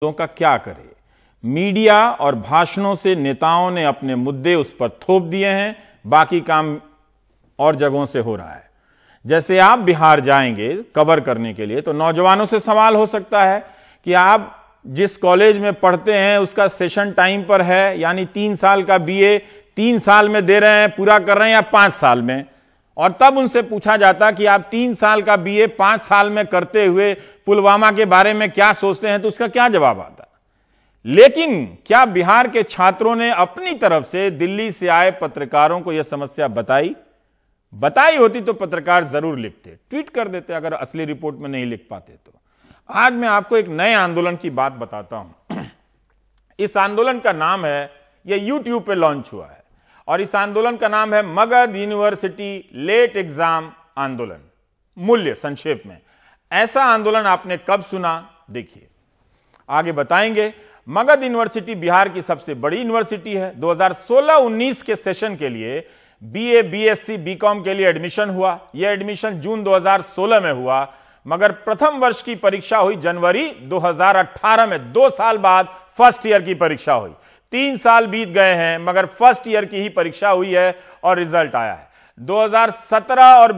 मुद्दों का क्या करे। मीडिया और भाषणों से नेताओं ने अपने मुद्दे उस पर थोप दिए हैं, बाकी काम और जगहों से हो रहा है। जैसे आप बिहार जाएंगे कवर करने के लिए तो नौजवानों से सवाल हो सकता है कि आप जिस कॉलेज में पढ़ते हैं उसका सेशन टाइम पर है, यानी 3 साल का बीए 3 साल में दे रहे हैं, पूरा कर रहे हैं, या 5 साल में। और तब उनसे पूछा जाता कि आप 3 साल का बीए 5 साल में करते हुए पुलवामा के बारे में क्या सोचते हैं, तो उसका क्या जवाब आता। लेकिन क्या बिहार के छात्रों ने अपनी तरफ से दिल्ली से आए पत्रकारों को यह समस्या बताई होती तो पत्रकार जरूर लिखते, ट्वीट कर देते, अगर असली रिपोर्ट में नहीं लिख पाते तो। आज मैं आपको एक नए आंदोलन की बात बताता हूं। इस आंदोलन का नाम है, यह यूट्यूब पे लॉन्च हुआ है, और इस आंदोलन का नाम है मगध यूनिवर्सिटी लेट एग्जाम आंदोलन। मूल्य संक्षेप में, ऐसा आंदोलन आपने कब सुना, देखिए आगे बताएंगे। मगध यूनिवर्सिटी बिहार की सबसे बड़ी यूनिवर्सिटी है। 2016-19 के सेशन के लिए बीए, बीएससी, बीकॉम के लिए एडमिशन हुआ। यह एडमिशन जून 2016 में हुआ, मगर प्रथम वर्ष की परीक्षा हुई जनवरी 2018 में। 2 साल बाद फर्स्ट ईयर की परीक्षा हुई। 3 साल बीत गए हैं, मगर फर्स्ट ईयर की ही परीक्षा हुई है और रिजल्ट आया है। 2017 और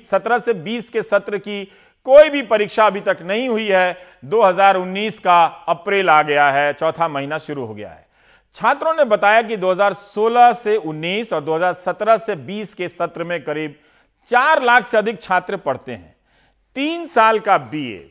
17 से 20 के सत्र की कोई भी परीक्षा अभी तक नहीं हुई है। 2019 का अप्रैल आ गया है, चौथा महीना शुरू हो गया है। छात्रों ने बताया कि 2016 से 19 और 2017 से 20 के सत्र में करीब 4 लाख से अधिक छात्र पढ़ते हैं। 3 साल का बीए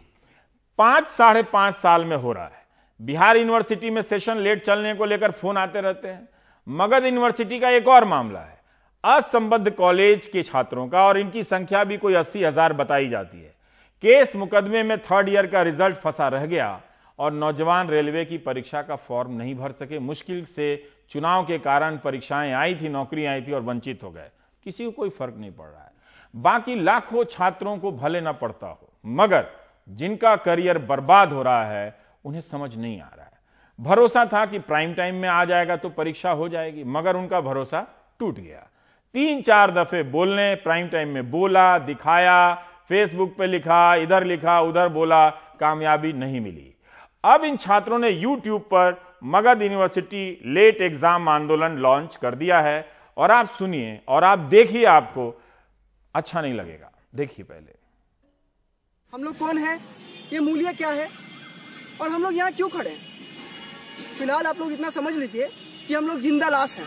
5 - 5.5 साल में हो रहा है। बिहार यूनिवर्सिटी में सेशन लेट चलने को लेकर फोन आते रहते हैं। मगध यूनिवर्सिटी का एक और मामला है, असंबद्ध कॉलेज के छात्रों का, और इनकी संख्या भी कोई 80,000 बताई जाती है। केस मुकदमे में 3rd ईयर का रिजल्ट फंसा रह गया और नौजवान रेलवे की परीक्षा का फॉर्म नहीं भर सके। मुश्किल से चुनाव के कारण परीक्षाएं आई थी, नौकरी आई थी और वंचित हो गए। किसी को कोई फर्क नहीं पड़ रहा है। बाकी लाखों छात्रों को भले ना पड़ता हो, मगर जिनका करियर बर्बाद हो रहा है उन्हें समझ नहीं आ रहा है। भरोसा था कि प्राइम टाइम में आ जाएगा तो परीक्षा हो जाएगी, मगर उनका भरोसा टूट गया। 3-4 दफे बोलने, प्राइम टाइम में बोला, दिखाया, फेसबुक पे लिखा, इधर लिखा, उधर बोला, कामयाबी नहीं मिली। अब इन छात्रों ने यूट्यूब पर मगध यूनिवर्सिटी लेट एग्जाम आंदोलन लॉन्च कर दिया है, और आप सुनिए और आप देखिए, आपको अच्छा नहीं लगेगा। देखिए पहले हम लोग कौन है, ये मूल्य क्या है, और हम लोग यहाँ क्यों खड़े हैं। फिलहाल आप लोग इतना समझ लीजिए कि हम लोग जिंदा लाश हैं।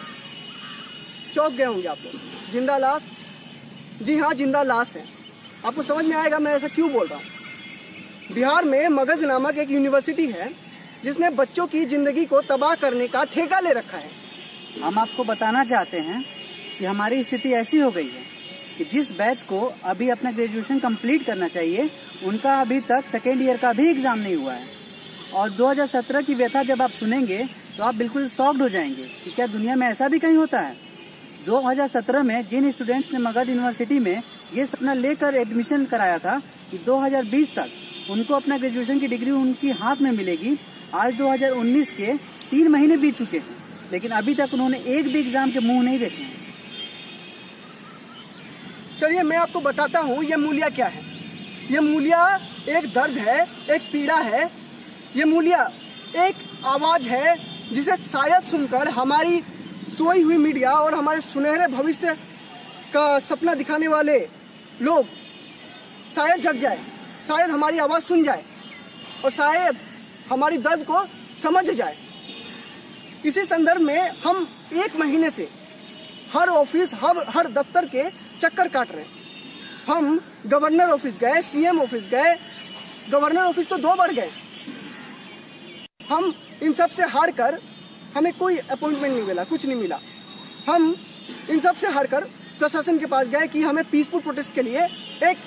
चौंक गए होंगे आप लोग, जिंदा लाश, जी हाँ जिंदा लाश है। आपको समझ में आएगा मैं ऐसा क्यों बोल रहा हूँ। बिहार में मगध नामक एक यूनिवर्सिटी है जिसने बच्चों की जिंदगी को तबाह करने का ठेका ले रखा है। हम आपको बताना चाहते हैं कि हमारी स्थिति ऐसी हो गई है कि जिस बैच को अभी अपना ग्रेजुएशन कंप्लीट करना चाहिए, उनका अभी तक 2nd ईयर का भी एग्जाम नहीं हुआ है। और 2017 की व्यथा जब आप सुनेंगे तो आप बिल्कुल शॉक्ड हो जाएंगे कि क्या दुनिया में ऐसा भी कहीं होता है। 2017 में जिन स्टूडेंट्स ने मगध यूनिवर्सिटी में ये सपना लेकर एडमिशन कराया था कि 2020 तक उनको अपना ग्रेजुएशन की डिग्री उनकी हाथ में मिलेगी, आज 2019 के 3 महीने बीत चुके हैं, लेकिन अभी तक उन्होंने एक भी एग्जाम के मुंह नहीं देखे। चलिए मैं आपको बताता हूँ ये मूल्य क्या है। ये मूल्य एक दर्द है, एक पीड़ा है। ये मूल्य एक आवाज है जिसे शायद सुनकर हमारी सोई हुई मीडिया और हमारे सुनहरे भविष्य का सपना दिखाने वाले लोग शायद जग जाए, शायद हमारी आवाज सुन जाए और शायद हमारी दर्द को समझ जाए। इसी संदर्भ में हम 1 महीने से हर ऑफिस, हर दफ्तर के चक्कर काट रहे हैं। हम गवर्नर ऑफिस गए, सीएम ऑफिस गए, गवर्नर ऑफिस तो 2 बार गए। हम इन सब से हार कर, हमें कोई अपॉइंटमेंट नहीं मिला, कुछ नहीं मिला। हम इन सब से हार कर प्रशासन के पास गए कि हमें पीसफुल प्रोटेस्ट के लिए एक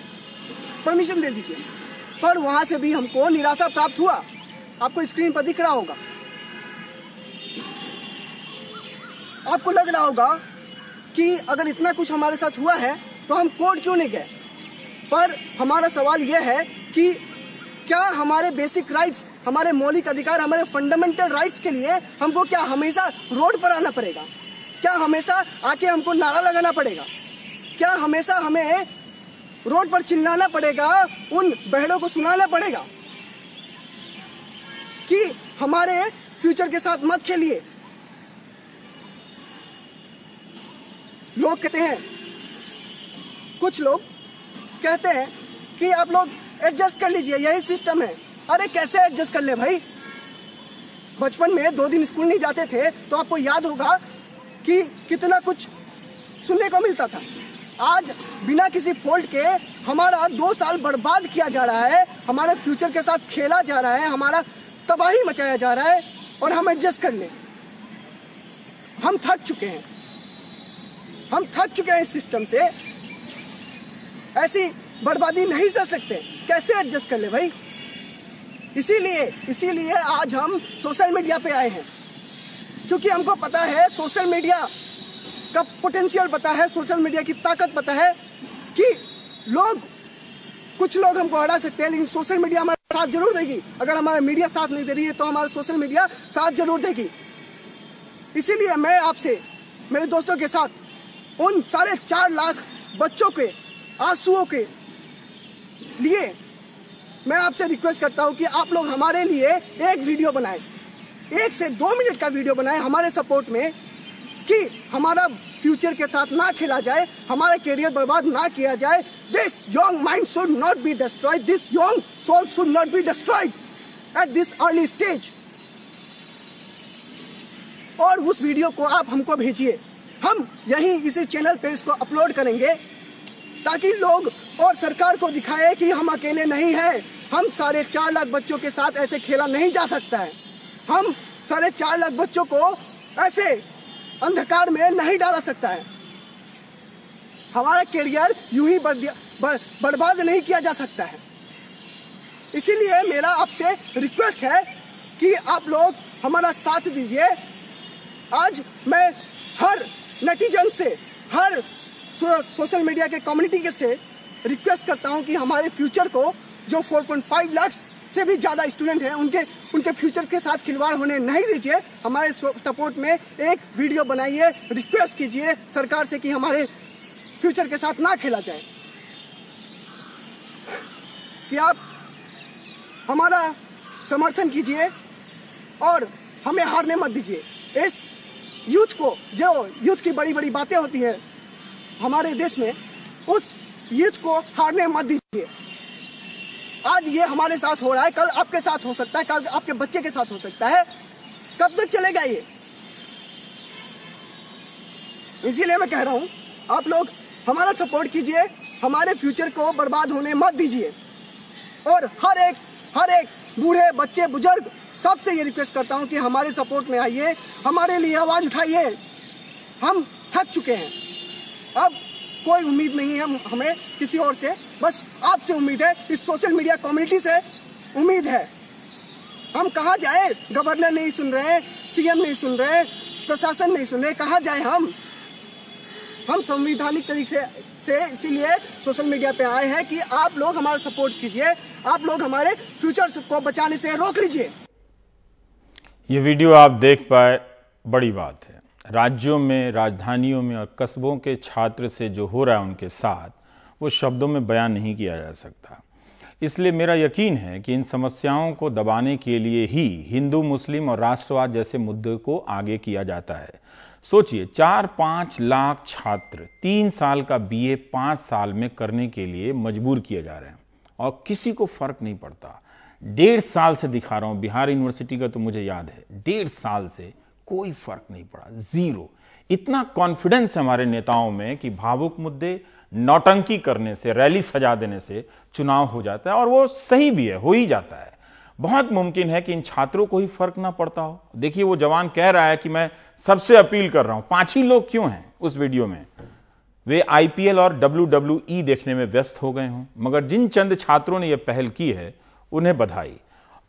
परमिशन दे दीजिए, पर वहां से भी हमको निराशा प्राप्त हुआ। आपको स्क्रीन पर दिख रहा होगा, आपको लग रहा होगा कि अगर इतना कुछ हमारे साथ हुआ है तो हम कोर्ट क्यों नहीं गए। पर हमारा सवाल यह है कि क्या हमारे बेसिक राइट्स, हमारे मौलिक अधिकार, हमारे फंडामेंटल राइट्स के लिए हमको क्या हमेशा रोड पर आना पड़ेगा? क्या हमेशा आके हमको नारा लगाना पड़ेगा? क्या हमेशा हमें रोड पर चिल्लाना पड़ेगा, उन बहनों को सुनाना पड़ेगा कि हमारे फ्यूचर के साथ मत खेलिए। लोग कहते हैं, कुछ लोग कहते हैं कि आप लोग एडजस्ट कर लीजिए, यही सिस्टम है। अरे कैसे एडजस्ट कर ले भाई? बचपन में 2 दिन स्कूल नहीं जाते थे तो आपको याद होगा कि कितना कुछ सुनने को मिलता था। आज बिना किसी फॉल्ट के हमारा 2 साल बर्बाद किया जा रहा है, हमारे फ्यूचर के साथ खेला जा रहा है, हमारा तबाही मचाया जा रहा है और हम एडजस्ट कर लें। हम थक चुके हैं, हम थक चुके हैं इस सिस्टम से। ऐसी बर्बादी नहीं सह सकते, कैसे एडजस्ट कर ले भाई? इसीलिए आज हम सोशल मीडिया पे आए हैं, क्योंकि हमको पता है, सोशल मीडिया का पोटेंशियल पता है, सोशल मीडिया की ताकत पता है कि कुछ लोग हमको हरा सकते हैं, लेकिन सोशल मीडिया हमारा साथ जरूर देगी। अगर हमारा मीडिया साथ नहीं दे रही है तो हमारा सोशल मीडिया साथ जरूर देगी। इसीलिए मैं आपसे, मेरे दोस्तों के साथ, उन 4.5 लाख बच्चों के आंसुओं के लिए मैं आपसे रिक्वेस्ट करता हूं कि आप लोग हमारे लिए एक वीडियो बनाएं, 1 से 2 मिनट का वीडियो बनाएं हमारे सपोर्ट में, कि हमारा फ्यूचर के साथ ना खेला जाए, हमारा करियर बर्बाद ना किया जाए। This young mind should not be destroyed, this young soul should not be destroyed at this early stage. और उस वीडियो को आप हमको भेजिए, हम यहीं इसी चैनल पे इसको अपलोड करेंगे, ताकि लोग और सरकार को दिखाए कि हम अकेले नहीं हैं। हम 4.5 लाख बच्चों के साथ ऐसे खेला नहीं जा सकता है। हम 4.5 लाख बच्चों को ऐसे अंधकार में नहीं डाला सकता है। हमारा करियर यूं ही बर्बाद नहीं किया जा सकता है। इसीलिए मेरा आपसे रिक्वेस्ट है कि आप लोग हमारा साथ दीजिए। आज मैं हर नेटिजन से, हर सोशल मीडिया के कम्युनिटी के से रिक्वेस्ट करता हूं कि हमारे फ्यूचर को, जो 4.5 लाख से भी ज़्यादा स्टूडेंट हैं, उनके फ्यूचर के साथ खिलवाड़ होने नहीं दीजिए। हमारे सपोर्ट में एक वीडियो बनाइए, रिक्वेस्ट कीजिए सरकार से कि हमारे फ्यूचर के साथ ना खेला जाए, कि आप हमारा समर्थन कीजिए और हमें हारने मत दीजिए। इस यूथ को, जो यूथ की बड़ी बड़ी बातें होती हैं हमारे देश में, उस यूथ को हारने मत दीजिए। आज ये हमारे साथ हो रहा है, कल आपके साथ हो सकता है, कल आपके बच्चे के साथ हो सकता है। कब तक चलेगा ये? इसीलिए मैं कह रहा हूं, आप लोग हमारा सपोर्ट कीजिए, हमारे फ्यूचर को बर्बाद होने मत दीजिए। और हर एक बूढ़े, बच्चे, बुजुर्ग, सबसे ये रिक्वेस्ट करता हूं कि हमारे सपोर्ट में आइए, हमारे लिए आवाज उठाइए। हम थक चुके हैं, अब कोई उम्मीद नहीं है हमें किसी और से, बस आपसे उम्मीद है, इस सोशल मीडिया कम्युनिटी से उम्मीद है। हम कहाँ जाए? गवर्नर नहीं सुन रहे, सीएम नहीं सुन रहे, प्रशासन नहीं सुन रहे, कहाँ जाए हम संवैधानिक तरीके से इसीलिए सोशल मीडिया पे आए हैं कि आप लोग हमारा सपोर्ट कीजिए, आप लोग हमारे फ्यूचर को बचाने से रोक लीजिए। ये वीडियो आप देख पाए, बड़ी बात है। राज्यों में, राजधानियों में और कस्बों के छात्र से जो हो रहा है उनके साथ, वो शब्दों में बयान नहीं किया जा सकता। इसलिए मेरा यकीन है कि इन समस्याओं को दबाने के लिए ही हिंदू, मुस्लिम और राष्ट्रवाद जैसे मुद्दे को आगे किया जाता है। सोचिए, 4-5 लाख छात्र 3 साल का बीए 5 साल में करने के लिए मजबूर किए जा रहे हैं और किसी को फर्क नहीं पड़ता। 1.5 साल से दिखा रहा हूं, बिहार यूनिवर्सिटी का तो मुझे याद है, 1.5 साल से कोई फर्क नहीं पड़ा, जीरो। इतना कॉन्फिडेंस है हमारे नेताओं में कि भावुक मुद्दे, नौटंकी करने से, रैली सजा देने से चुनाव हो जाता है, और वो सही भी है, हो ही जाता है। बहुत मुमकिन है कि इन छात्रों को ही फर्क ना पड़ता हो। देखिए, वो जवान कह रहा है कि मैं सबसे अपील कर रहा हूं। 5 ही लोग क्यों हैं उस वीडियो में? वे आईपीएल और WWE देखने में व्यस्त हो गए हों, मगर जिन चंद छात्रों ने यह पहल की है उन्हें बधाई।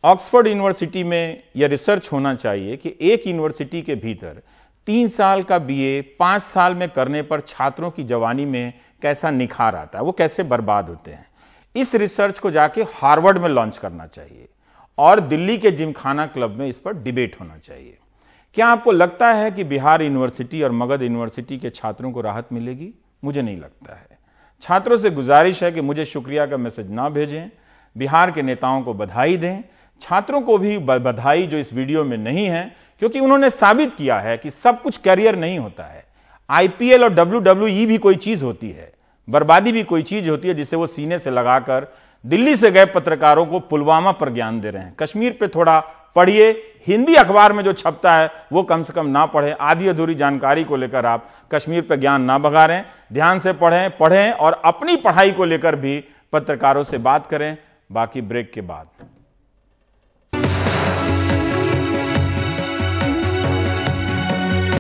ऑक्सफोर्ड यूनिवर्सिटी में यह रिसर्च होना चाहिए कि एक यूनिवर्सिटी के भीतर 3 साल का बीए 5 साल में करने पर छात्रों की जवानी में कैसा निखार आता है, वो कैसे बर्बाद होते हैं। इस रिसर्च को जाके हार्वर्ड में लॉन्च करना चाहिए और दिल्ली के जिमखाना क्लब में इस पर डिबेट होना चाहिए। क्या आपको लगता है कि बिहार यूनिवर्सिटी और मगध यूनिवर्सिटी के छात्रों को राहत मिलेगी? मुझे नहीं लगता है। छात्रों से गुजारिश है कि मुझे शुक्रिया का मैसेज ना भेजें, बिहार के नेताओं को बधाई दें, छात्रों को भी बधाई जो इस वीडियो में नहीं है, क्योंकि उन्होंने साबित किया है कि सब कुछ करियर नहीं होता है। आईपीएल और WWE भी कोई चीज होती है, बर्बादी भी कोई चीज होती है, जिसे वो सीने से लगाकर दिल्ली से गए पत्रकारों को पुलवामा पर ज्ञान दे रहे हैं। कश्मीर पे थोड़ा पढ़िए, हिंदी अखबार में जो छपता है वो कम से कम ना पढ़े। आधी अधूरी जानकारी को लेकर आप कश्मीर पे ज्ञान ना बघारें, ध्यान से पढ़ें और अपनी पढ़ाई को लेकर भी पत्रकारों से बात करें। बाकी ब्रेक के बाद।